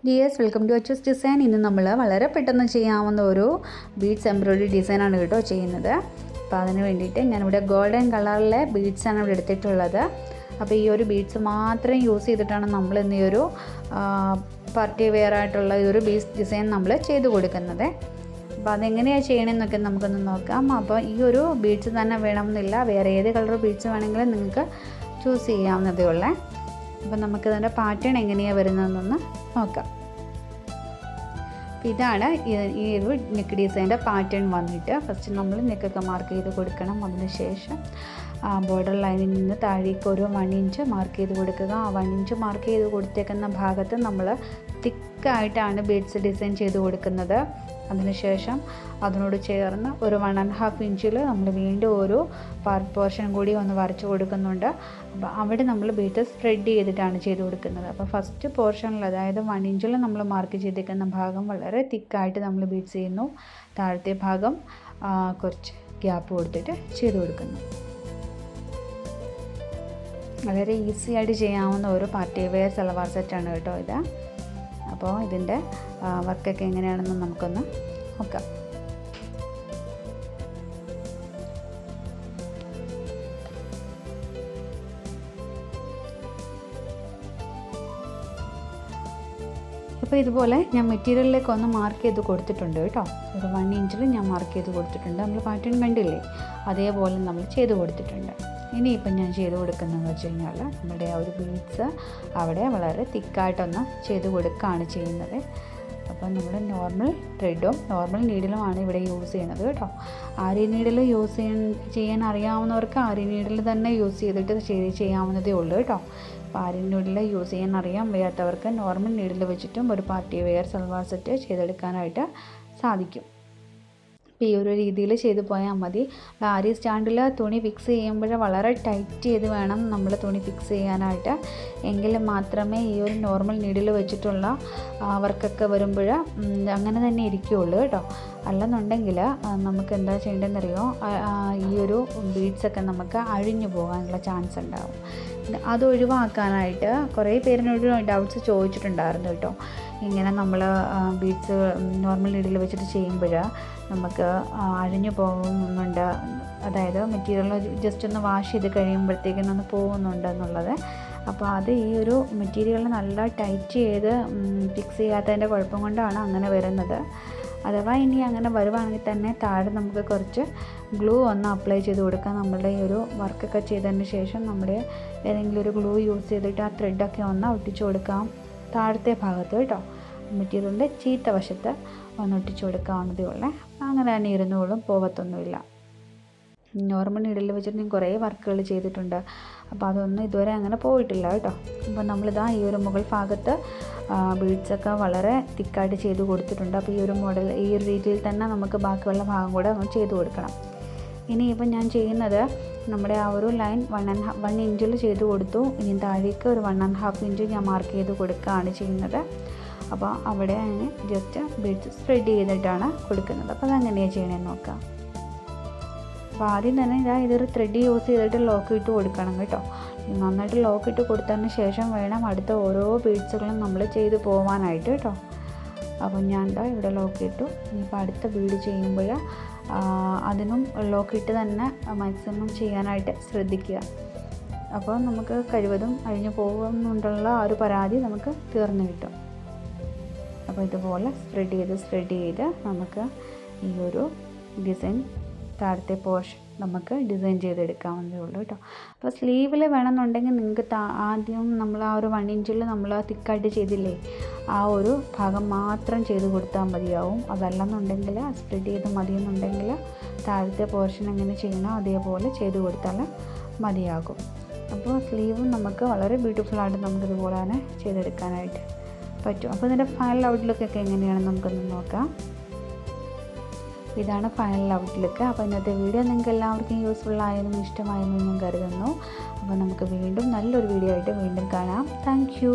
Dears, welcome to AchusDesign. ഇന്ന് നമ്മൾ വളരെ പെട്ടെന്ന് ചെയ്യാവുന്ന ഒരു ബീഡ്സ് എംബ്രോയിഡറി ഡിസൈനാണ് കേട്ടോ ചെയ്യുന്നത്. അപ്പോൾ അതിന് വേണ്ടിയിട്ട് ഞാനിവിടെ ഗോൾഡൻ കളറിലെ ബീഡ്സാണ് ഇവിടെ എടുത്തിട്ടുള്ളത്. അപ്പോൾ ഈ ഒരു ബീഡ്സ് മാത്രം യൂസ് ചെയ്തിട്ടാണ് നമ്മൾ ഇന്ന് ഈ ഒരു പാർട്ടി വെയർ ആയിട്ടുള്ള ഈ ഒരു ബീഡ്സ് ഡിസൈൻ നമ്മൾ ചെയ്ത് കൊടുക്കുന്നത്. അപ്പോൾ അതെങ്ങനെയാണ് ചെയ്യണമെന്നൊക്കെ നമുക്കൊന്ന് നോക്കാം. അപ്പോൾ ഈ ഒരു ബീഡ്സ് തന്നെ വേണമെന്നില്ല, വേറെ ഏത് കളർ ബീഡ്സ് വേണമെങ്കിലും നിങ്ങൾക്ക് ചൂസ് ചെയ്യാവുന്നതേ ഉള്ളൂ. അപ്പോൾ നമുക്കിതിൻ്റെ പാറ്റേൺ എങ്ങനെയാണ് വരുന്നതെന്നൊന്ന് നോക്കാം. അപ്പോൾ ഇതാണ് ഈ ഒരു നെക്ക് ഡിസൈൻ്റെ പാറ്റേൺ വന്നിട്ട് ഫസ്റ്റ് നമ്മൾ നെക്കൊക്കെ മാർക്ക് ചെയ്ത് കൊടുക്കണം. അതിനുശേഷം ബോർഡർ ലൈനിൽ നിന്ന് താഴേക്ക് ഒരു 1 ഇഞ്ച് മാർക്ക് ചെയ്ത് കൊടുക്കുക. ആ 1 ഇഞ്ച് മാർക്ക് ചെയ്ത് കൊടുത്തേക്കുന്ന ഭാഗത്ത് നമ്മൾ തിക്കായിട്ടാണ് ബീഡ്സ് ഡിസൈൻ ചെയ്ത് കൊടുക്കുന്നത്. അതിനുശേഷം അതിനോട് ചേർന്ന് ഒരു 1.5 ഇഞ്ചിൽ നമ്മൾ വീണ്ടും ഒരു പോർഷൻ കൂടി ഒന്ന് വരച്ച് കൊടുക്കുന്നുണ്ട്. അപ്പോൾ അവിടെ നമ്മൾ ബീഡ്സ് സ്പ്രെഡ് ചെയ്തിട്ടാണ് ചെയ്ത് കൊടുക്കുന്നത്. അപ്പോൾ ഫസ്റ്റ് പോർഷനിൽ, അതായത് 1 ഇഞ്ചിൽ നമ്മൾ മാർക്ക് ചെയ്തിരിക്കുന്ന ഭാഗം വളരെ തിക്കായിട്ട് നമ്മൾ ബീഡ്സ് ചെയ്യുന്നു. താഴത്തെ ഭാഗം കുറച്ച് ഗ്യാപ്പ് കൊടുത്തിട്ട് ചെയ്ത് കൊടുക്കുന്നു. വളരെ ഈസി ആയിട്ട് ചെയ്യാവുന്ന ഒരു പാർട്ടി വെയർ സൽവാർ സെറ്റാണ് കേട്ടോ ഇത്. അപ്പോൾ ഇതിൻ്റെ വർക്കൊക്കെ എങ്ങനെയാണെന്ന് നമുക്കൊന്ന് നോക്കാം. അപ്പോൾ ഇതുപോലെ ഞാൻ മെറ്റീരിയലിലേക്ക് ഒന്ന് മാർക്ക് ചെയ്ത് കൊടുത്തിട്ടുണ്ട് കേട്ടോ. ഒരു 1 ഇഞ്ചിൽ ഞാൻ മാർക്ക് ചെയ്ത് കൊടുത്തിട്ടുണ്ട്. നമ്മൾ പാറ്റേൺ കണ്ടില്ലേ, അതേപോലെ നമ്മൾ ചെയ്ത് കൊടുത്തിട്ടുണ്ട്. ഇനിയിപ്പം ഞാൻ ചെയ്ത് കൊടുക്കുന്നതെന്ന് വെച്ച് കഴിഞ്ഞാൽ നമ്മുടെ ആ ഒരു ബീഡ്സ് അവിടെ വളരെ തിക്കായിട്ടൊന്ന് ചെയ്ത് കൊടുക്കുകയാണ് ചെയ്യുന്നത്. അപ്പം നമ്മൾ നോർമൽ ത്രെഡും നോർമൽ നീഡിലുമാണ് ഇവിടെ യൂസ് ചെയ്യുന്നത് കേട്ടോ. ആരി നീഡിൽ ചെയ്യാൻ അറിയാവുന്നവർക്ക് ആരി നീഡിൽ തന്നെ യൂസ് ചെയ്തിട്ട് ചെയ്യാവുന്നതേ ഉള്ളൂ കേട്ടോ. അപ്പോൾ ആരി നീഡിൽ യൂസ് ചെയ്യാൻ അറിയാൻ വയ്യാത്തവർക്ക് നോർമൽ നീഡിൽ വെച്ചിട്ടും ഒരു പാർട്ടി വെയർ സൽവാർ സെറ്റ് ചെയ്തെടുക്കാനായിട്ട് സാധിക്കും. ഈ ഒരു രീതിയിൽ ചെയ്ത് പോയാൽ മതി. ആരി സ്റ്റാൻഡിൽ തുണി ഫിക്സ് ചെയ്യുമ്പോൾ വളരെ ടൈറ്റ് ചെയ്ത് വേണം നമ്മൾ തുണി ഫിക്സ് ചെയ്യാനായിട്ട്. എങ്കിൽ മാത്രമേ ഈ ഒരു നോർമൽ നീഡിൽ വെച്ചിട്ടുള്ള വർക്കൊക്കെ വരുമ്പോൾ അങ്ങനെ തന്നെ ഇരിക്കുകയുള്ളൂ കേട്ടോ. അല്ലെന്നുണ്ടെങ്കിൽ നമുക്ക് എന്താ ചെയ്യേണ്ടതെന്നറിയോ, ഈ ഒരു ബീഡ്സൊക്കെ നമുക്ക് അഴിഞ്ഞു പോകാനുള്ള ചാൻസ് ഉണ്ടാവും. അത് ഒഴിവാക്കാനായിട്ട് കുറേ പേരിനോട് ഡൗട്ട്സ് ചോദിച്ചിട്ടുണ്ടായിരുന്നു കേട്ടോ. ഇങ്ങനെ നമ്മൾ ബീഡ്സ് നോർമൽ നീഡിൽ വെച്ചിട്ട് ചെയ്യുമ്പോൾ നമുക്ക് അഴിഞ്ഞു പോകുന്നുണ്ട്, അതായത് മെറ്റീരിയൽ ജസ്റ്റ് ഒന്ന് വാഷ് ചെയ്ത് കഴിയുമ്പോഴത്തേക്കും ഒന്ന് പോകുന്നുണ്ട് എന്നുള്ളത്. അപ്പോൾ അത് ഈ ഒരു മെറ്റീരിയൽ നല്ല ടൈറ്റ് ചെയ്ത് ഫിക്സ് ചെയ്യാത്തതിൻ്റെ കുഴപ്പം കൊണ്ടാണ് അങ്ങനെ വരുന്നത്. അഥവാ ഇനി അങ്ങനെ വരുവാണെങ്കിൽ തന്നെ താഴെ നമുക്ക് കുറച്ച് ഗ്ലൂ ഒന്ന് അപ്ലൈ ചെയ്ത് കൊടുക്കാം. നമ്മളുടെ ഈ ഒരു വർക്കൊക്കെ ചെയ്തതിന് ശേഷം നമ്മുടെ ഏതെങ്കിലും ഒരു ഗ്ലൂ യൂസ് ചെയ്തിട്ട് ആ ത്രെഡൊക്കെ ഒന്ന് ഒട്ടിച്ചു കൊടുക്കാം താഴത്തെ ഭാഗത്ത് കേട്ടോ. മെറ്റീരിയലിൻ്റെ ചീത്ത വശത്ത് ഒന്ന് ഒട്ടിച്ചു കൊടുക്കാവുന്നതേ ഉള്ളൂ. അങ്ങനെ തന്നെ ഇരുന്നോളും, പോകത്തൊന്നുമില്ല. നോർമൽ നീഡിൽ വെച്ചിട്ട് ഞാൻ കുറേ വർക്കുകൾ ചെയ്തിട്ടുണ്ട്. അപ്പോൾ അതൊന്നും ഇതുവരെ അങ്ങനെ പോയിട്ടില്ല കേട്ടോ. അപ്പോൾ നമ്മളിതാ ഈ ഒരു മുകൾ ഭാഗത്ത് ബീഡ്സൊക്കെ വളരെ തിക്കായിട്ട് ചെയ്ത് കൊടുത്തിട്ടുണ്ട്. അപ്പോൾ ഈ ഒരു മോഡൽ ഈ ഒരു രീതിയിൽ തന്നെ നമുക്ക് ബാക്കിയുള്ള ഭാഗം കൂടെ ഒന്ന് ചെയ്ത് കൊടുക്കണം. ഇനിയിപ്പം ഞാൻ ചെയ്യുന്നത് നമ്മുടെ ആ ഒരു ലൈൻ 1 ഇഞ്ചിൽ ചെയ്ത് കൊടുത്തു. ഇനി താഴേക്ക് ഒരു 1.5 ഇഞ്ച് ഞാൻ മാർക്ക് ചെയ്ത് കൊടുക്കുകയാണ് ചെയ്യുന്നത്. അപ്പോൾ അവിടെ അങ്ങനെ ജസ്റ്റ് ബീഡ്സ് സ്പ്രെഡ് ചെയ്തിട്ടാണ് കൊടുക്കുന്നത്. അപ്പോൾ അതെങ്ങനെയാണ് ചെയ്യണമെന്ന് നോക്കാം. അപ്പോൾ ആദ്യം തന്നെ ഇതൊരു ത്രെഡ് യൂസ് ചെയ്തിട്ട് ലോക്ക് ഇട്ട് കൊടുക്കണം കേട്ടോ. നന്നായിട്ട് ലോക്ക് ഇട്ട് കൊടുത്തതിന് ശേഷം വേണം അടുത്ത ഓരോ ബീഡ്സുകളും നമ്മൾ ചെയ്ത് പോകാനായിട്ട് കേട്ടോ. അപ്പോൾ ഞാൻ ഇവിടെ ലോക്ക് ഇട്ടു. ഇനിയിപ്പോൾ അടുത്ത ബീഡ് ചെയ്യുമ്പോൾ അതിനും ലോക്ക് ഇട്ട് തന്നെ മാക്സിമം ചെയ്യാനായിട്ട് ശ്രദ്ധിക്കുക. അപ്പോൾ നമുക്ക് കഴിവതും അഴിഞ്ഞു പോകുന്നുണ്ടുള്ള ആ ഒരു പരാതി നമുക്ക് തീർന്നു കിട്ടും. അപ്പോൾ ഇതുപോലെ സ്പ്രെഡ് ചെയ്ത് നമുക്ക് ഈ ഒരു ഡിസൈൻ താഴത്തെ പോർഷൻ നമുക്ക് ഡിസൈൻ ചെയ്തെടുക്കാവുന്നതേ ഉള്ളൂ കേട്ടോ. അപ്പോൾ സ്ലീവിൽ വേണമെന്നുണ്ടെങ്കിൽ നിങ്ങൾക്ക് ആദ്യം നമ്മൾ ആ ഒരു 1 ഇഞ്ചിൽ നമ്മൾ തിക്കായിട്ട് ചെയ്തില്ലേ, ആ ഒരു ഭാഗം മാത്രം ചെയ്ത് കൊടുത്താൽ മതിയാവും. അതല്ലെന്നുണ്ടെങ്കിൽ സ്പ്രെഡ് ചെയ്ത് മതിയെന്നുണ്ടെങ്കിൽ താഴത്തെ പോർഷൻ എങ്ങനെ ചെയ്യണോ അതേപോലെ ചെയ്ത് കൊടുത്താൽ മതിയാകും. അപ്പോൾ സ്ലീവും നമുക്ക് വളരെ ബ്യൂട്ടിഫുള്ളായിട്ട് നമുക്കിതുപോലെ തന്നെ ചെയ്തെടുക്കാനായിട്ട് പറ്റും. അപ്പോൾ ഇതിൻ്റെ ഫൈനൽ ഔട്ട്ലുക്കൊക്കെ എങ്ങനെയാണെന്ന് നമുക്കൊന്ന് നോക്കാം. ഇതാണ് ഫൈനൽ ഔട്ട്ലുക്ക്. അപ്പോൾ ഇന്നത്തെ വീഡിയോ നിങ്ങൾക്ക് എല്ലാവർക്കും യൂസ്ഫുള്ളായെന്നും ഇഷ്ടമായെന്നും ഞാൻ കരുതുന്നു. അപ്പോൾ നമുക്ക് വീണ്ടും നല്ലൊരു വീഡിയോ ആയിട്ട് വീണ്ടും കാണാം. Thank you.